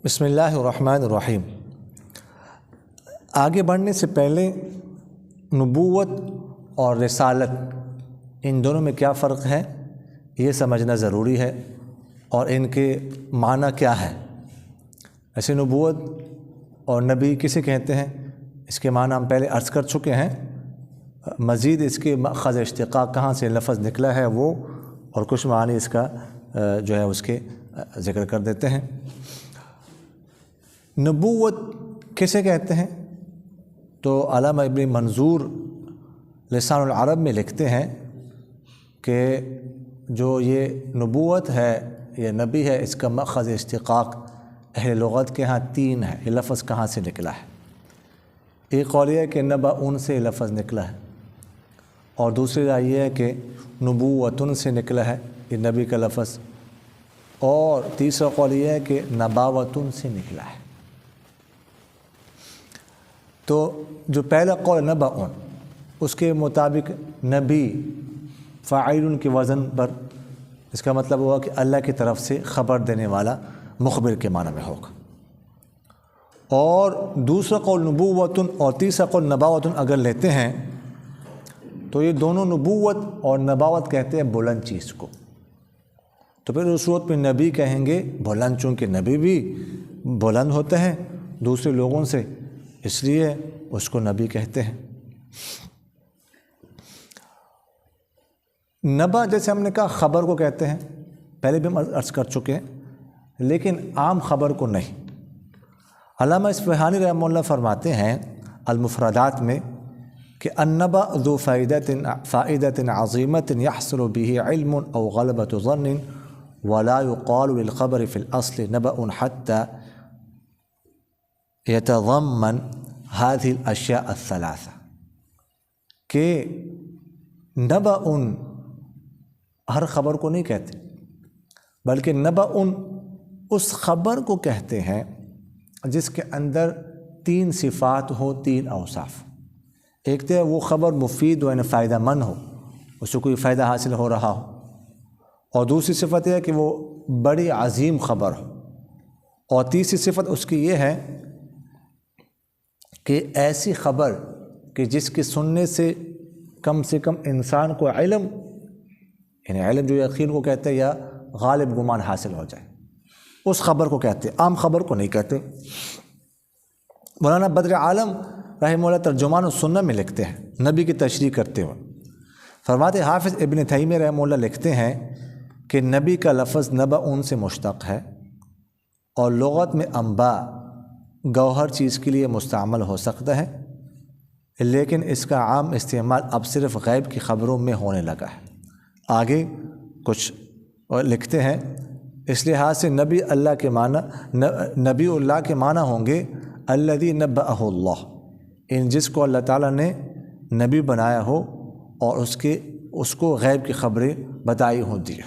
بسم اللہ الرحمن الرحیم۔ آگے بڑھنے سے پہلے نبوت اور رسالت ان دونوں میں کیا فرق ہے یہ سمجھنا ضروری ہے، اور ان کے معنی کیا ہے۔ ایسے نبوت اور نبی کسے کہتے ہیں اس کے معنی ہم پہلے عرض کر چکے ہیں، مزید اس کے مأخذ اشتقاق کہاں سے لفظ نکلا ہے وہ اور کچھ معنی اس کا جو ہے اس کے ذکر کر دیتے ہیں۔ نبوت کسے کہتے ہیں تو علامہ ابن منظور لسان العرب میں لکھتے ہیں کہ جو یہ نبوت ہے یہ نبی ہے، اس کا مأخذ اشتقاق اہل لغت کے ہاں تین ہے۔ یہ لفظ کہاں سے نکلا ہے؟ ایک قول یہ ہے کہ نبأ سے لفظ نکلا ہے، اور دوسری رائے یہ ہے کہ نبوتن سے نکلا ہے یہ نبی کا لفظ، اور تیسرا قول یہ ہے کہ نباوتن سے نکلا ہے۔ تو جو پہلا قول نبأ اس کے مطابق نبی فاعل کے وزن پر، اس کا مطلب ہوا کہ اللہ کی طرف سے خبر دینے والا، مخبر کے معنی میں ہوگا۔ اور دوسرا قول نبوتن اور تیسرا قول نباوتن اگر لیتے ہیں تو یہ دونوں نبوت اور نباوت کہتے ہیں بلند چیز کو، تو پھر اس صورت میں نبی کہیں گے بلند، چونکہ نبی بھی بلند ہوتے ہیں دوسرے لوگوں سے، اس لیے اس کو نبی کہتے ہیں۔ نبا جیسے ہم نے کہا خبر کو کہتے ہیں، پہلے بھی ہم عرض کر چکے ہیں، لیکن عام خبر کو نہیں۔ علامہ اصفہانی رحمہ اللہ فرماتے ہیں المفردات میں کہ النبأ ذو فائدة عظیمة يحصل به علم او غلبة ظن ولا يقال للخبر في الأصل نبأ حتى يتضمن هذه الاشیاء الثلاثہ، کہ نبأ ہر خبر کو نہیں کہتے، بلکہ نبأ اس خبر کو کہتے ہیں جس کے اندر تین صفات ہو، تین اوصاف۔ ایک تو وہ خبر مفید و فائدہ مند ہو، اس سے کوئی فائدہ حاصل ہو رہا ہو، اور دوسری صفت یہ ہے کہ وہ بڑی عظیم خبر ہو، اور تیسری صفت اس کی یہ ہے کہ ایسی خبر کہ جس کے سننے سے کم انسان کو علم، یعنی علم جو یقین کو کہتے ہیں یا غالب گمان حاصل ہو جائے، اس خبر کو کہتے ہیں، عام خبر کو نہیں کہتے۔ مولانا بدر عالم رحمہ اللہ ترجمان السنہ میں لکھتے ہیں نبی کی تشریح کرتے ہوئے، فرماتے حافظ ابن تیمیہ رحمہ اللہ لکھتے ہیں کہ نبی کا لفظ نبأ سے مشتق ہے، اور لغت میں انباء گوہر چیز کے لیے مستعمل ہو سکتا ہے، لیکن اس کا عام استعمال اب صرف غیب کی خبروں میں ہونے لگا ہے۔ آگے کچھ لکھتے ہیں اس لحاظ سے نبی اللہ کے معنی، نبی اللہ کے معنی ہوں گے الذی نبأہ اللہ، ان جس کو اللہ تعالیٰ نے نبی بنایا ہو اور اس کو غیب کی خبریں بتائی ہوں دی۔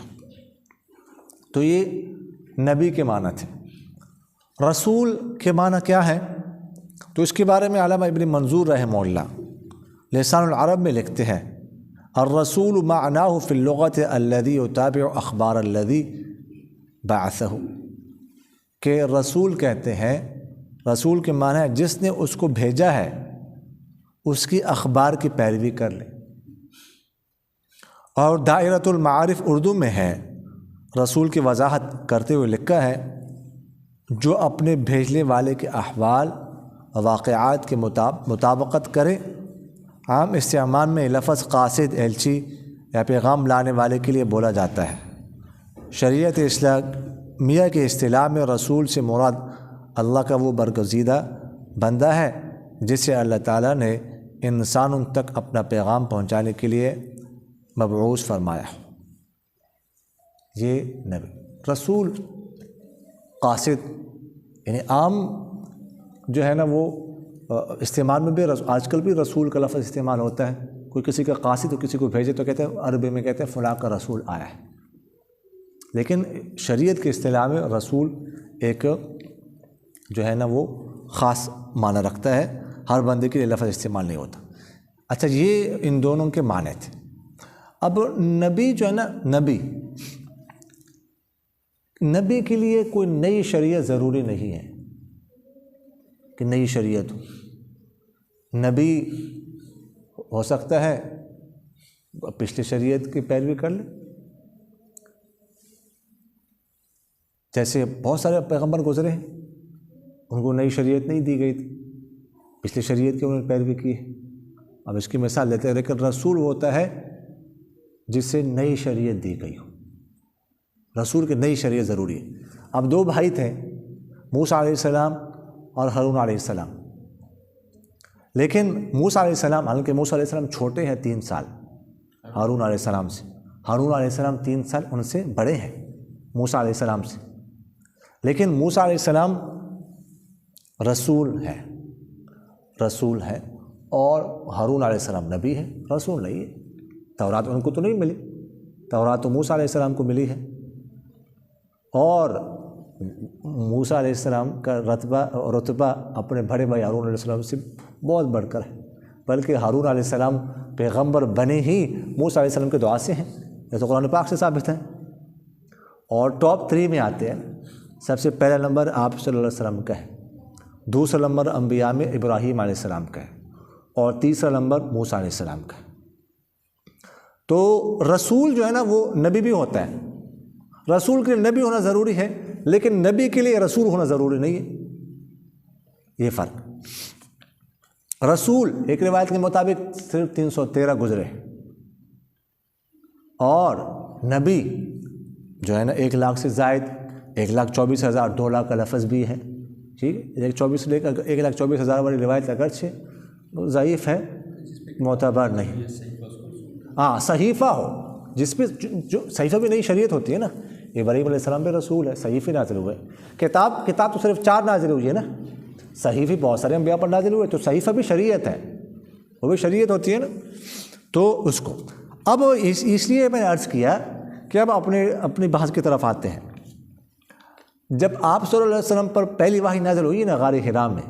تو یہ نبی کے معنی تھے۔ رسول کے معنی کیا ہے تو اس کے بارے میں علامہ ابن منظور رحمہ اللہ لسان العرب میں لکھتے ہیں الرسول معناه فی اللغت الذی یتابع اخبار الذی بعثہ، کہ رسول کہتے ہیں، رسول کے معنی ہے جس نے اس کو بھیجا ہے اس کی اخبار کی پیروی کر لے۔ اور دائرۃ المعارف اردو میں ہے، رسول کی وضاحت کرتے ہوئے لکھا ہے جو اپنے بھیجنے والے کے احوال واقعات کے مطابقت کرے۔ عام استعمال میں لفظ قاصد، ایلچی یا پیغام لانے والے کے لیے بولا جاتا ہے۔ شریعت اسلامیہ کے اصطلاح میں رسول سے مراد اللہ کا وہ برگزیدہ بندہ ہے جسے اللہ تعالیٰ نے انسانوں تک اپنا پیغام پہنچانے کے لیے مبعوث فرمایا ہو۔ یہ نبی، رسول، قاصد، یعنی عام جو ہے نا وہ استعمال میں بھی آج کل بھی رسول کا لفظ استعمال ہوتا ہے، کوئی کسی کا قاصد تو کسی کو بھیجے تو کہتے ہیں، عربی میں کہتے ہیں فلاں کا رسول آیا ہے، لیکن شریعت کے اصطلاح میں رسول ایک جو ہے نا وہ خاص معنی رکھتا ہے، ہر بندے کے لیے لفظ استعمال نہیں ہوتا۔ اچھا، یہ ان دونوں کے معنی تھے۔ اب نبی جو ہے نا، نبی نبی کے لیے کوئی نئی شریعت ضروری نہیں ہے کہ نئی شریعت ہو. نبی ہو سکتا ہے پچھلی شریعت کی پیروی کر لے. جیسے بہت سارے پیغمبر گزرے ہیں، ان کو نئی شریعت نہیں دی گئی تھی، پچھلی شریعت کی انہوں نے پیروی کی ہے. اب اس کی مثال لیتے ہیں. لیکن رسول ہوتا ہے جس سے نئی شریعت دی گئی ہو. رسول کی نئی شریعت ضروری ہے. اب دو بھائی تھے، موسیٰ علیہ السلام اور ہارون علیہ السلام. لیکن موسیٰ علیہ السلام، حالانکہ موسیٰ علیہ السلام چھوٹے ہیں 3 سال ہارون علیہ السلام سے. ہارون علیہ السلام 3 سال ان سے بڑے ہیں موسیٰ علیہ السلام سے. لیکن موسیٰ علیہ السلام رسول ہے اور ہارون علیہ السلام نبی ہے، رسول نہیں ہے. تورات ان کو تو نہیں ملی، تورات تو موسیٰ علیہ السلام کو ملی ہے. اور موسیٰ علیہ السلام کا رتبہ اپنے بڑے بھائی ہارون علیہ السلام سے بہت بڑھ کر ہے. بلکہ ہارون علیہ السلام پیغمبر بنے ہی موسیٰ علیہ السلام کے دعا سے ہیں، یہ تو قرآن پاک سے ثابت ہے. اور ٹاپ 3 میں آتے ہیں. سب سے پہلا نمبر آپ صلی اللہ علیہ وسلم کا ہے، دوسرا نمبر انبیاء میں ابراہیم علیہ السلام کا ہے، اور تیسرا نمبر موسیٰ علیہ السلام کا ہے. تو رسول جو ہے نا وہ نبی بھی ہوتا ہے. رسول کے لیے نبی ہونا ضروری ہے، لیکن نبی کے لیے رسول ہونا ضروری نہیں ہے. یہ فرق. رسول ایک روایت کے مطابق صرف 313 گزرے، اور نبی جو ہے نا 1 لاکھ سے زائد، 1,24,000 2 لاکھ کا لفظ بھی ہے. ٹھیک ہے، 1,24,000 والی روایت اگرچہ ضعیف ہے، معتبر نہیں. ہاں صحیفہ ہو جس پہ جو صحیفہ بھی نئی شریعت ہوتی ہے نا. ابراہیم علیہ السلام پہ رسول ہے، صحیفے نازل ہوئے. کتاب تو صرف 4 نازل ہوئی ہے نا. صحیفے بہت سارے انبیاء پر نازل ہوئے، تو صحیفہ بھی شریعت ہے، وہ بھی شریعت ہوتی ہے نا. تو اس کو اب اس لیے میں نے عرض کیا کہ اب اپنی بحث کی طرف آتے ہیں. جب آپ صلی اللہ علیہ وسلم پر پہلی وحی نازل ہوئی نا غار حرا میں،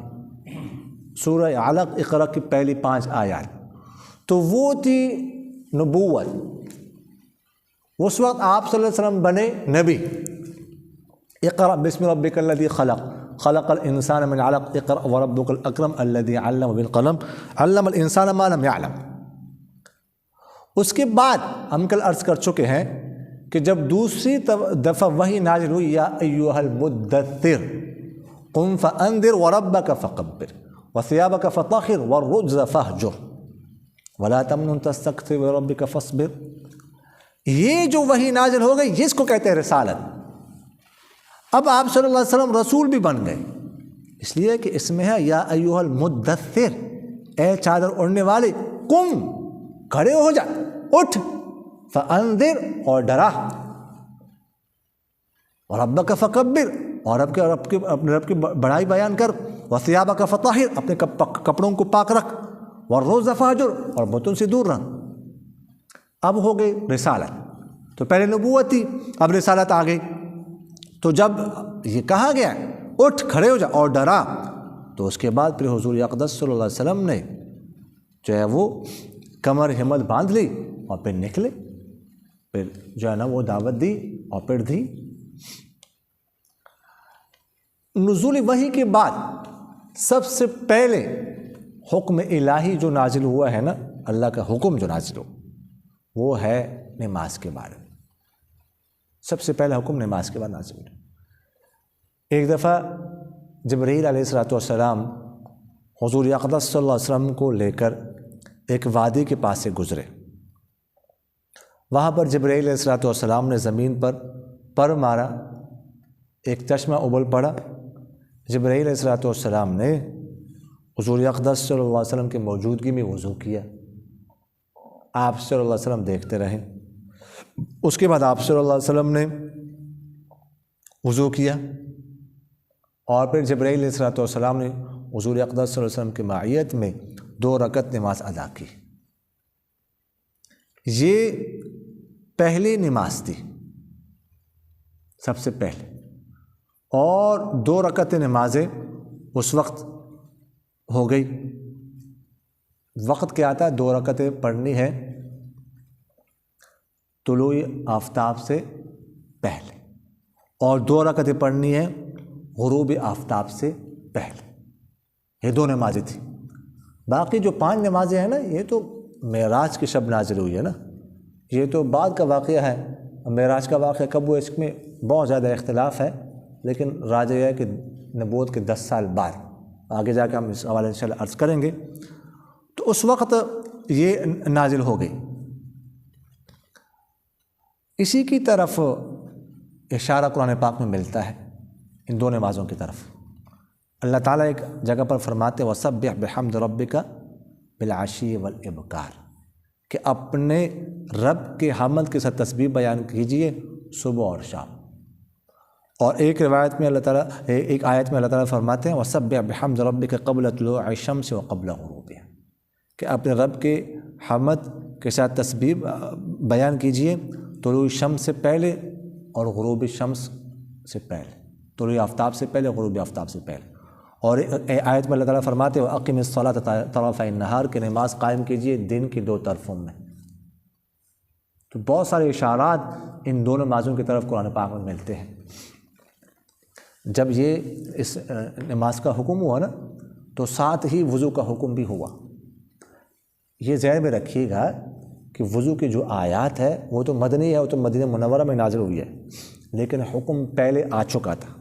سورہ علق اقرا کی پہلی 5 آیات، تو وہ تھی نبوت. اس وقت آپ صلی اللہ علیہ وسلم بنے نبی. اقرا بسم ربک الذی خلق الانسان من علق اقرا وربک الاکرم الذی علم بالقلم علم الانسان ما لم یعلم. اس کے بعد ہم کل عرض کر چکے ہیں کہ جب دوسری دفعہ وحی نازل ہوئی، یا ایھا المدثر قم فانذر وربک فکبر وثیابک فطہر والرجز فاہجر ولا تمنن تستکثر وربک فاصبر. یہ جو وحی نازل ہو گئی، جس کو کہتے ہیں رسالت. اب آپ صلی اللہ علیہ وسلم رسول بھی بن گئے، اس لیے کہ اس میں ہے یا ایھا المدثر، اے چادر اوڑھنے والے، قم کھڑے ہو جا، اٹھ، فانذر اور ڈرا، وربک فکبر اور اپنے رب کی بڑائی بیان کر، وثیابک فطہر اپنے کپڑوں کو پاک رکھ، والرجز فاہجر اور بتوں سے دور رہ. اب ہو گئی رسالت. تو پہلے نبوت تھی، اب رسالت آ گئی. تو جب یہ کہا گیا اٹھ کھڑے ہو جا اور ڈرا، تو اس کے بعد پھر حضور اقدس صلی اللہ علیہ وسلم نے جو ہے وہ کمر ہمت باندھ لی اور پھر نکلے. پھر جو ہے نا وہ دعوت دی اور پھر دی. نزول وحی کے بعد سب سے پہلے حکم الہی جو نازل ہوا ہے نا، اللہ کا حکم جو نازل ہو، وہ ہے نماز کے بارے میں. سب سے پہلا حکم نماز کے بعد نازل ہوا. ایک دفعہ جبرائیل علیہ السلام حضور اقدس صلی اللہ علیہ وسلم کو لے کر ایک وادی کے پاس سے گزرے. وہاں پر جبرائیل علیہ السلام نے زمین پر مارا، ایک چشمہ ابل پڑا. جبرائیل علیہ السلام نے حضور اقدس صلی اللہ علیہ وسلم کی موجودگی میں وضو کیا. آپ صلی اللہ علیہ وسلم دیکھتے رہے. اس کے بعد آپ صلی اللہ علیہ وسلم نے وضو کیا، اور پھر جبرائیل علیہ السلام نے حضور اقدس صلی اللہ علیہ وسلم کی معیت میں 2 رکعت نماز ادا کی. یہ پہلی نماز تھی سب سے پہلے، اور 2 رکعت نمازیں اس وقت ہو گئی. وقت کیا آتا ہے؟ 2 رکعتیں پڑھنی ہے طلوع آفتاب سے پہلے اور 2 رکعتیں پڑھنی ہے غروب آفتاب سے پہلے. یہ 2 نمازیں تھیں. باقی جو 5 نمازیں ہیں نا، یہ تو معراج کی شب نازل ہوئی ہے نا، یہ تو بعد کا واقعہ ہے. معراج کا واقعہ کب ہوا اس میں بہت زیادہ اختلاف ہے، لیکن راجع یہ ہے کہ نبوت کے 10 سال بعد. آگے جا کے ہم اس حوالے سے انشاءاللہ عرض کریں گے. تو اس وقت یہ نازل ہو گئی. اسی کی طرف اشارہ قرآن پاک میں ملتا ہے ان 2 نمازوں کی طرف. اللہ تعالیٰ ایک جگہ پر فرماتے وَسَبِّحْ بِحَمْدِ رَبِّكَ بِالْعَشِيِّ وَالْإِبْكَارِ، کہ اپنے رب کے حمد کے ساتھ تسبیح بیان کیجئے صبح اور شام. اور ایک روایت میں اللہ تعالیٰ، ایک آیت میں اللہ تعالیٰ فرماتے ہیں وَسَبِّحْ بِحَمْدِ رَبِّكَ قَبْلَ طُلُوعِ الشَّمْسِ وَقَبْلَ غُرُوبِهَا، کہ اپنے رب کے حمد کے ساتھ تسبیح بیان کیجئے طلوع شمس سے پہلے اور غروب شمس سے پہلے، طلوع آفتاب سے پہلے، غروب آفتاب سے پہلے. اور آیت میں اللہ تعالیٰ فرماتے ہیں وَأَقِمِ الصَّلَاةَ طَرَفَيِ النَّهَارِ، کہ نماز قائم کیجئے دن کے 2 طرفوں میں. تو بہت سارے اشارات ان 2 نمازوں کی طرف قرآن پاک میں ملتے ہیں. جب یہ اس نماز کا حکم ہوا نا، تو ساتھ ہی وضو کا حکم بھی ہوا. یہ ذہن میں رکھیے گا کہ وضو کی جو آیات ہے وہ تو مدنی ہے، وہ تو مدینہ منورہ میں نازل ہوئی ہے، لیکن حکم پہلے آ چکا تھا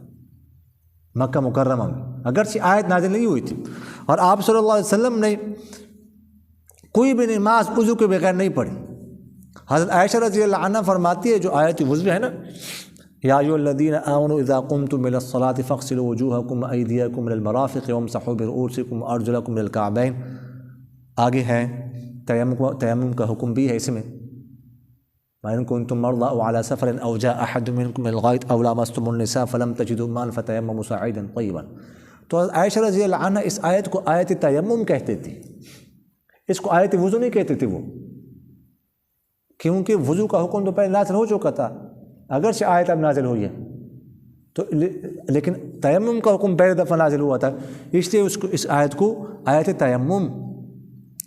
مکہ مکرمہ میں، اگرچہ آیت نازل نہیں ہوئی تھی. اور آپ صلی اللہ علیہ وسلم نے کوئی بھی نماز وضو کے بغیر نہیں پڑھی. حضرت عائشہ رضی اللہ عنہ فرماتی ہے، جو آیت وضو ہے نا، یا ایھا الذین آمنوا اذا قمتم الی الصلاۃ فاغسلوا وجوہکم وایدیکم الی المرافق وامسحوا برؤوسکم وارجلکم الی الکعبین. آگے ہے تیمم کا حکم بھی ہے اس میں. وَإِن كُنتُم مَرْضَىٰ أَوْ عَلَىٰ سَفَرٍ أَوْ جَاءَ أَحَدٌ مِّنكُم مِّنَ الْغَائِطِ أَوْ لَامَسْتُمُ النِّسَاءَ فَلَمْ تَجِدُوا مَاءً فَتَيَمَّمُوا صَعِيدًا طَيِّبًا. تو عائشہ رضی اللہ عنہ اس آیت کو آیت تیمم کہتے تھے، اس کو آیت وضو نہیں کہتے تھے وہ، کیونکہ وضو کا حکم تو پہلے نازل ہو چکا تھا، اگرچہ آیت اب نازل ہوئی ہے تو، لیکن تیمم کا حکم پہلے دفعہ نازل ہوا تھا، اس لیے اس آیت کو آیت تیمم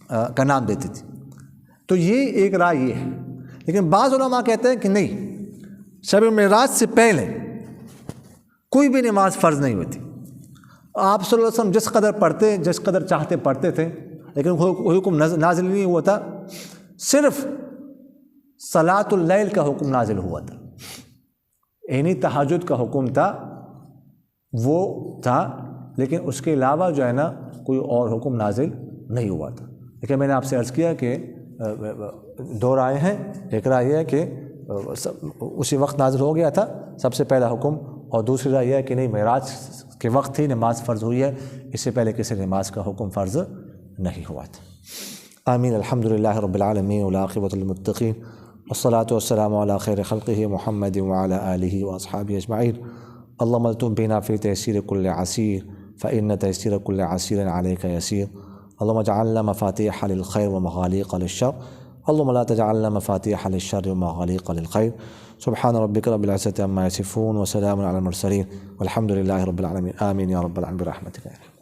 کا نام دیتی تھی. تو یہ ایک رائے یہ ہے. لیکن بعض علماء کہتے ہیں کہ نہیں، شب معراج سے پہلے کوئی بھی نماز فرض نہیں ہوتی. آپ صلی اللہ علیہ وسلم جس قدر پڑھتے، جس قدر چاہتے پڑھتے تھے، لیکن وہ حکم نازل نہیں ہوا تھا. صرف صلاۃ اللیل کا حکم نازل ہوا تھا، یعنی تہجد کا حکم تھا وہ تھا، لیکن اس کے علاوہ جو ہے نا کوئی اور حکم نازل نہیں ہوا تھا. لیکن میں نے آپ سے عرض کیا کہ 2 رائے ہیں. ایک رائے یہ ہے کہ اسی وقت نازل ہو گیا تھا سب سے پہلا حکم، اور دوسری رائے یہ ہے کہ نہیں، معراج کے وقت ہی نماز فرض ہوئی ہے، اس سے پہلے کسی نماز کا حکم فرض نہیں ہوا تھا. آمین. الحمدللہ رب العالمین والعاقبۃ للمتقین والصلاۃ والسلام علی خیر خلقہ محمد وعلی آلہ واصحابہ اجمعین. اللہم الطف بنا فی تیسیر کل عسیر فإن تیسیر کل عسیر علیک یسیر. اللهم اجعلنا مفاتيح للخير ومغاليق للشر. اللهم لا تجعلنا مفاتيح للشر ومغاليق للخير. سبحان ربك رب العزة عما يصفون وسلام على المرسلين والحمد لله رب العالمين. آمين يا رب العالمين برحمتك.